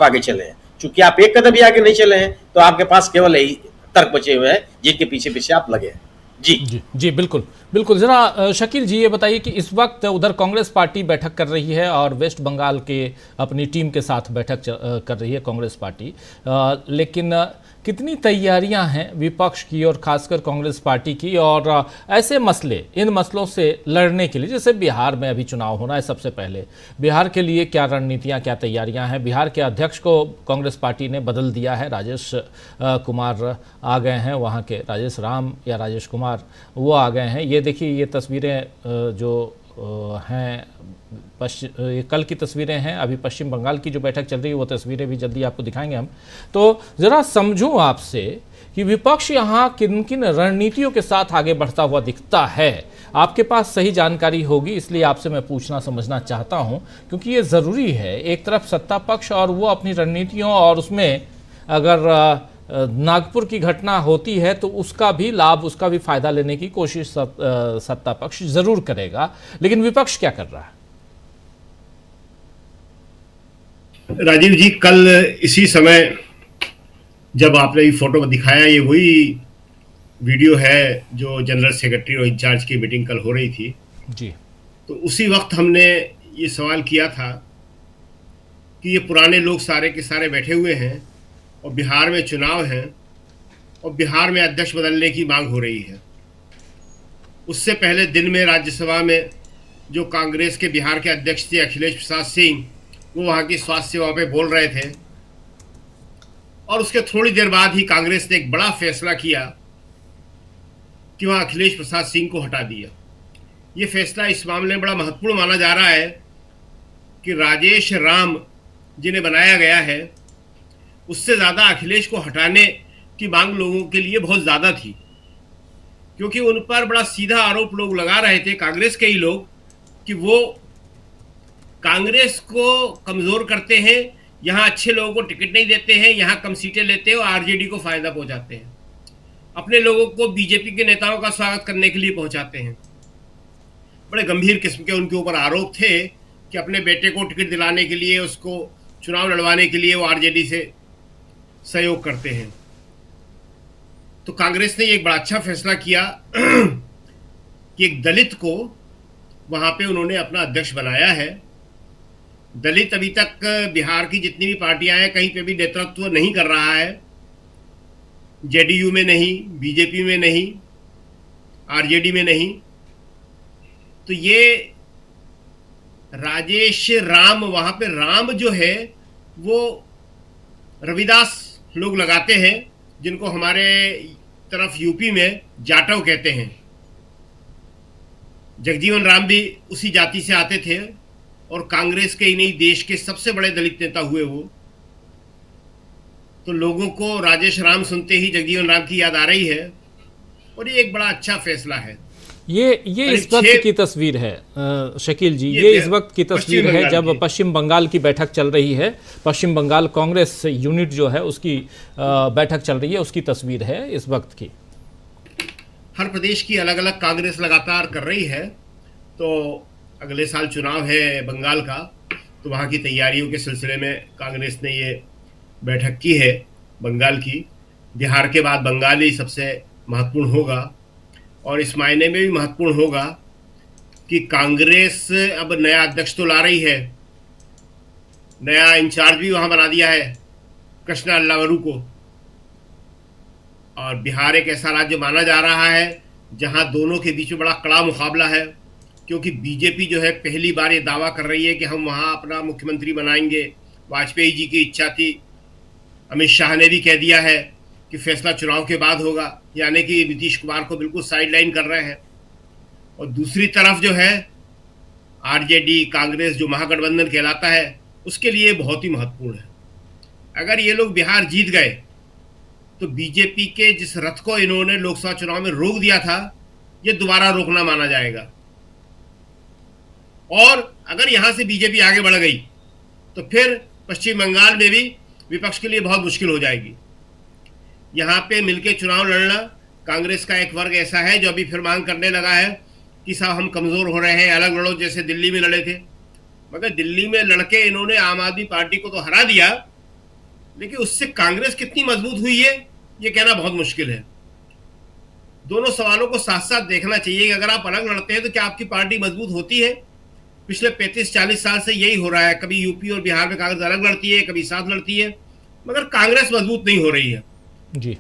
आगे चले हैं। चूंकि आप एक कदम भी आगे नहीं चले हैं तो आपके पास केवल यही तर्क बचे हुए हैं जिनके पीछे पीछे आप लगे हैं। जी जी जी, बिल्कुल बिल्कुल। ज़रा शकील जी ये बताइए कि इस वक्त उधर कांग्रेस पार्टी बैठक कर रही है और वेस्ट बंगाल के अपनी टीम के साथ बैठक कर रही है कांग्रेस पार्टी, लेकिन कितनी तैयारियां हैं विपक्ष की और खासकर कांग्रेस पार्टी की, और ऐसे मसले, इन मसलों से लड़ने के लिए, जैसे बिहार में अभी चुनाव होना है, सबसे पहले बिहार के लिए क्या रणनीतियां, क्या तैयारियां हैं? बिहार के अध्यक्ष को कांग्रेस पार्टी ने बदल दिया है, राजेश कुमार आ गए हैं, वहाँ के राजेश राम या राजेश कुमार वो आ गए हैं। ये देखिए, ये तस्वीरें जो हैं ये कल की तस्वीरें हैं, अभी पश्चिम बंगाल की जो बैठक चल रही है वो तस्वीरें भी जल्दी आपको दिखाएंगे हम। तो ज़रा समझूं आपसे कि विपक्ष यहाँ किन किन रणनीतियों के साथ आगे बढ़ता हुआ दिखता है। आपके पास सही जानकारी होगी, इसलिए आपसे मैं पूछना समझना चाहता हूँ, क्योंकि ये ज़रूरी है। एक तरफ सत्ता पक्ष और वो अपनी रणनीतियों, और उसमें अगर नागपुर की घटना होती है तो उसका भी लाभ, उसका भी फायदा लेने की कोशिश सत्ता पक्ष जरूर करेगा, लेकिन विपक्ष क्या कर रहा है? राजीव जी, कल इसी समय जब आपने ये फोटो दिखाया, ये वही वीडियो है जो जनरल सेक्रेटरी और इंचार्ज की मीटिंग कल हो रही थी जी। तो उसी वक्त हमने ये सवाल किया था कि ये पुराने लोग सारे के सारे बैठे हुए हैं और बिहार में चुनाव है और बिहार में अध्यक्ष बदलने की मांग हो रही है। उससे पहले दिन में राज्यसभा में जो कांग्रेस के बिहार के अध्यक्ष थे अखिलेश प्रसाद सिंह, वो वहाँ की स्वास्थ्य सेवा पे बोल रहे थे, और उसके थोड़ी देर बाद ही कांग्रेस ने एक बड़ा फैसला किया कि वहाँ अखिलेश प्रसाद सिंह को हटा दिया। ये फैसला इस मामले में बड़ा महत्वपूर्ण माना जा रहा है कि राजेश राम जिन्हें बनाया गया है, उससे ज़्यादा अखिलेश को हटाने की मांग लोगों के लिए बहुत ज़्यादा थी, क्योंकि उन पर बड़ा सीधा आरोप लोग लगा रहे थे, कांग्रेस के ही लोग, कि वो कांग्रेस को कमज़ोर करते हैं, यहाँ अच्छे लोगों को टिकट नहीं देते हैं, यहाँ कम सीटें लेते हैं और आरजेडी को फ़ायदा पहुँचाते हैं, अपने लोगों को बीजेपी के नेताओं का स्वागत करने के लिए पहुँचाते हैं। बड़े गंभीर किस्म के उनके ऊपर आरोप थे कि अपने बेटे को टिकट दिलाने के लिए, उसको चुनाव लड़वाने के लिए वो आरजेडी से सहयोग करते हैं। तो कांग्रेस ने एक बड़ा अच्छा फैसला किया कि एक दलित को वहां पे उन्होंने अपना अध्यक्ष बनाया है। दलित अभी तक बिहार की जितनी भी पार्टियां हैं कहीं पे भी नेतृत्व नहीं कर रहा है, जेडीयू में नहीं, बीजेपी में नहीं, आरजेडी में नहीं। तो ये राजेश राम, वहां पे राम जो है वो रविदास लोग लगाते हैं, जिनको हमारे तरफ यूपी में जाटव कहते हैं। जगजीवन राम भी उसी जाति से आते थे और कांग्रेस के ही नहीं, देश के सबसे बड़े दलित नेता हुए वो। तो लोगों को राजेश राम सुनते ही जगजीवन राम की याद आ रही है, और ये एक बड़ा अच्छा फैसला है। ये इस वक्त की तस्वीर है शकील जी, ये इस वक्त की तस्वीर है जब पश्चिम बंगाल की बैठक चल रही है। पश्चिम बंगाल कांग्रेस यूनिट जो है उसकी बैठक चल रही है, उसकी तस्वीर है इस वक्त की। हर प्रदेश की अलग अलग कांग्रेस लगातार कर रही है। तो अगले साल चुनाव है बंगाल का, तो वहाँ की तैयारियों के सिलसिले में कांग्रेस ने ये बैठक की है बंगाल की। बिहार के बाद बंगाल ही सबसे महत्वपूर्ण होगा, और इस मायने में भी महत्वपूर्ण होगा कि कांग्रेस अब नया अध्यक्ष तो ला रही है, नया इंचार्ज भी वहाँ बना दिया है कृष्णा अल्लावरू को। और बिहार एक ऐसा राज्य माना जा रहा है जहाँ दोनों के बीच में बड़ा कड़ा मुकाबला है, क्योंकि बीजेपी जो है पहली बार ये दावा कर रही है कि हम वहाँ अपना मुख्यमंत्री बनाएंगे। वाजपेयी जी की इच्छा थी, अमित शाह ने भी कह दिया है कि फैसला चुनाव के बाद होगा, यानी कि नीतीश कुमार को बिल्कुल साइडलाइन कर रहे हैं। और दूसरी तरफ जो है आरजेडी कांग्रेस जो महागठबंधन कहलाता है, उसके लिए बहुत ही महत्वपूर्ण है। अगर ये लोग बिहार जीत गए तो बीजेपी के जिस रथ को इन्होंने लोकसभा चुनाव में रोक दिया था, ये दोबारा रोकना माना जाएगा। और अगर यहां से बीजेपी आगे बढ़ गई तो फिर पश्चिम बंगाल में भी विपक्ष के लिए बहुत मुश्किल हो जाएगी। यहाँ पे मिलके चुनाव लड़ना कांग्रेस का एक वर्ग ऐसा है जो अभी फिर मांग करने लगा है कि साहब हम कमज़ोर हो रहे हैं, अलग लड़ो, जैसे दिल्ली में लड़े थे। मगर दिल्ली में लड़के इन्होंने आम आदमी पार्टी को तो हरा दिया, लेकिन उससे कांग्रेस कितनी मजबूत हुई है ये कहना बहुत मुश्किल है। दोनों सवालों को साथ साथ देखना चाहिए कि अगर आप अलग लड़ते हैं तो क्या आपकी पार्टी मजबूत होती है? पिछले 35-40 साल से यही हो रहा है। कभी यूपी और बिहार में कांग्रेस अलग लड़ती है, कभी साथ लड़ती है, मगर कांग्रेस मजबूत नहीं हो रही है। जी।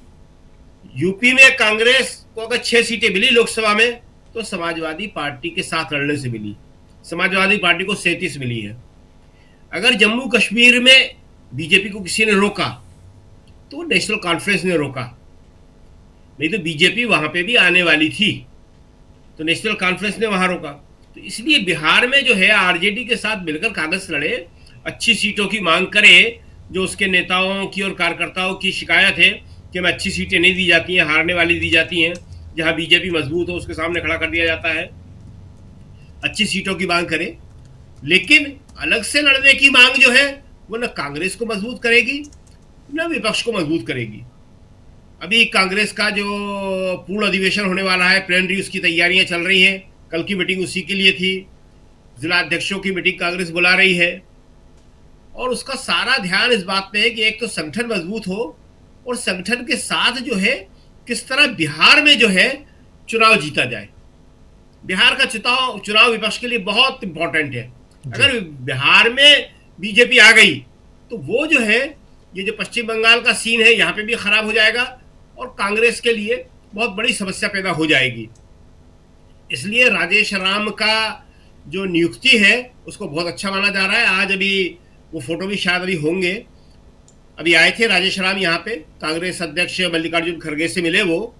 यूपी में कांग्रेस को अगर 6 सीटें मिली लोकसभा में तो समाजवादी पार्टी के साथ लड़ने से मिली। समाजवादी पार्टी को 37 मिली है। अगर जम्मू कश्मीर में बीजेपी को किसी ने रोका तो नेशनल कॉन्फ्रेंस ने रोका, नहीं तो बीजेपी वहां पे भी आने वाली थी, तो नेशनल कॉन्फ्रेंस ने वहां रोका। तो इसलिए बिहार में जो है आरजेडी के साथ मिलकर कांग्रेस लड़े, अच्छी सीटों की मांग करे। जो उसके नेताओं की और कार्यकर्ताओं की शिकायत है कि हमें अच्छी सीटें नहीं दी जाती हैं, हारने वाली दी जाती हैं, जहां बीजेपी मजबूत हो उसके सामने खड़ा कर दिया जाता है। अच्छी सीटों की मांग करे, लेकिन अलग से लड़ने की मांग जो है वो न कांग्रेस को मजबूत करेगी न विपक्ष को मजबूत करेगी। अभी कांग्रेस का जो पूर्ण अधिवेशन होने वाला है, प्लेनरी, उसकी तैयारियां चल रही हैं। कल की मीटिंग उसी के लिए थी। जिला अध्यक्षों की मीटिंग कांग्रेस बुला रही है और उसका सारा ध्यान इस बात पे है कि एक तो संगठन मजबूत हो और संगठन के साथ जो है किस तरह बिहार में जो है चुनाव जीता जाए। बिहार का चुनाव विपक्ष के लिए बहुत इंपॉर्टेंट है। अगर बिहार में बीजेपी आ गई तो वो जो है, ये जो पश्चिम बंगाल का सीन है यहाँ पे भी खराब हो जाएगा और कांग्रेस के लिए बहुत बड़ी समस्या पैदा हो जाएगी। इसलिए राजेश राम का जो नियुक्ति है उसको बहुत अच्छा माना जा रहा है। आज अभी वो फोटो भी शायद अभी होंगे, अभी आए थे राजेश राम यहाँ पे। कांग्रेस अध्यक्ष मल्लिकार्जुन खड़गे से मिले वो,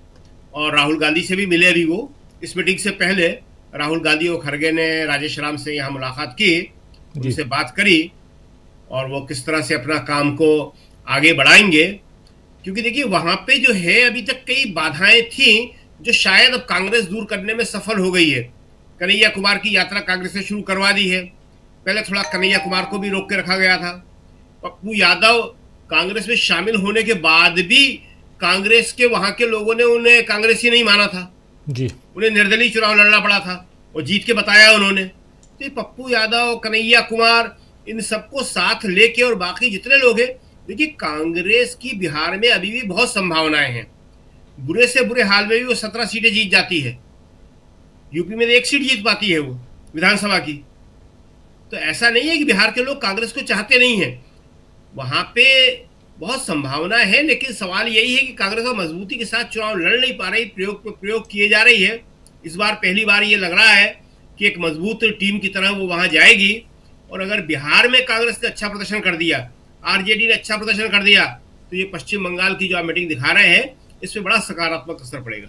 और राहुल गांधी से भी मिले। अभी वो इस मीटिंग से पहले राहुल गांधी और खड़गे ने राजेश राम से यहाँ मुलाकात की, उनसे बात करी और वो किस तरह से अपना काम को आगे बढ़ाएंगे। क्योंकि देखिए वहां पे जो है अभी तक कई बाधाएं थी जो शायद अब कांग्रेस दूर करने में सफल हो गई है। कन्हैया कुमार की यात्रा कांग्रेस ने शुरू करवा दी है। पहले थोड़ा कन्हैया कुमार को भी रोक के रखा गया था। पप्पू यादव कांग्रेस में शामिल होने के बाद भी कांग्रेस के वहां के लोगों ने उन्हें कांग्रेसी नहीं माना था जी। उन्हें निर्दलीय चुनाव लड़ना पड़ा था और जीत के बताया उन्होंने। तो पप्पू यादव, कन्हैया कुमार, इन सबको साथ लेके और बाकी जितने लोग हैं, देखिए कांग्रेस की बिहार में अभी भी बहुत संभावनाएं हैं। बुरे से बुरे हाल में भी वो 17 सीटें जीत जाती है। यूपी में 1 सीट जीत पाती है वो विधानसभा की। तो ऐसा नहीं है कि बिहार के लोग कांग्रेस को चाहते नहीं है, वहां पे बहुत संभावना है। लेकिन सवाल यही है कि कांग्रेस को मजबूती के साथ चुनाव लड़ नहीं पा रही, प्रयोग किए जा रही है। इस बार पहली बार ये लग रहा है कि एक मजबूत टीम की तरह वो वहां जाएगी। और अगर बिहार में कांग्रेस ने अच्छा प्रदर्शन कर दिया, आरजेडी ने अच्छा प्रदर्शन कर दिया, तो ये पश्चिम बंगाल की जो आप मीटिंग दिखा रहे हैं इस पर बड़ा सकारात्मक असर पड़ेगा।